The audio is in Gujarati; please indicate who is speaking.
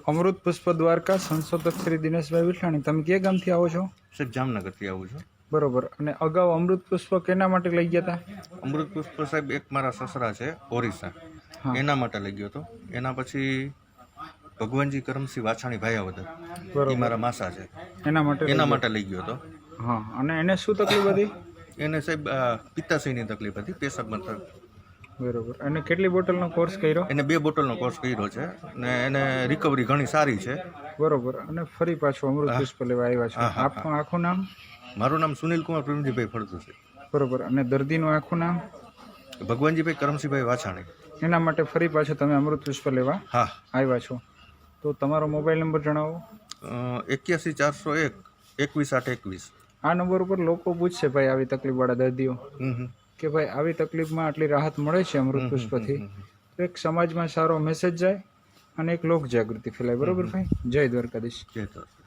Speaker 1: અમૃત પુષ્પ દ્વારકા સંશોધક શ્રી દિનેશભાઈ વિઠલાણી, તમે કયા ગામથી આવો છો?
Speaker 2: સાહેબ જામનગરથી આવું છું.
Speaker 1: બરોબર. અને અગાઉ અમૃત પુષ્પ કેના માટે લઈ ગયા હતા?
Speaker 2: અમૃત પુષ્પ સાહેબ એક મારા સસરા છે ઓરિસ્સા,
Speaker 1: હા.
Speaker 2: એના માટે લઈ ગયો હતો. એના પછી ભગવાનજી કરમસિંહ વાછાણી ભાયાવદર,
Speaker 1: બરોબર.
Speaker 2: એ મારા માસા છે,
Speaker 1: એના માટે લઈ
Speaker 2: એના
Speaker 1: ગયા.
Speaker 2: માટે લઈ ગયો હતો.
Speaker 1: હા. અને એને શું તકલીફ હતી?
Speaker 2: એને સાહેબ પિત્તાશયની તકલીફ હતી, પેશાબમાં
Speaker 1: બરોબર. અને કેટલી બોટલનો કોર્સ કર્યો?
Speaker 2: એને 2 બોટલનો કોર્સ કર્યો છે ને એને રિકવરી ઘણી સારી છે.
Speaker 1: બરોબર. અને ફરી પાછું અમૃત પુષ્પ લેવા આવ્યા છો.
Speaker 2: હા, હા,
Speaker 1: આપનું આખું નામ?
Speaker 2: મારું નામ સુનિલકુમાર પ્રેમજીભાઈ ફળદુ છે.
Speaker 1: બરોબર. અને દર્દીનું આખું નામ?
Speaker 2: ભગવાનજીભાઈ કરમસિંહભાઈ વાછાણી.
Speaker 1: એના માટે ફરી પાછું તમે અમૃત પુષ્પ લેવા
Speaker 2: હા.
Speaker 1: આવ્યા છો. તો તમારો મોબાઈલ નંબર જણાવો.
Speaker 2: 81 401 21 821.
Speaker 1: આ નંબર ઉપર લોકો પૂછશે ભાઈ આવી તકલીફવાળા દર્દીઓ કે ભાઈ આવી તકલીફમાં આટલી રાહત મળે છે અમૃત પુષ્પથી, તો એક સમાજમાં સારો મેસેજ જાય અને એક લોક જાગૃતિ ફેલાય. બરોબર ભાઈ? જય દ્વારકાધીશ.
Speaker 2: જય દ્વારકા.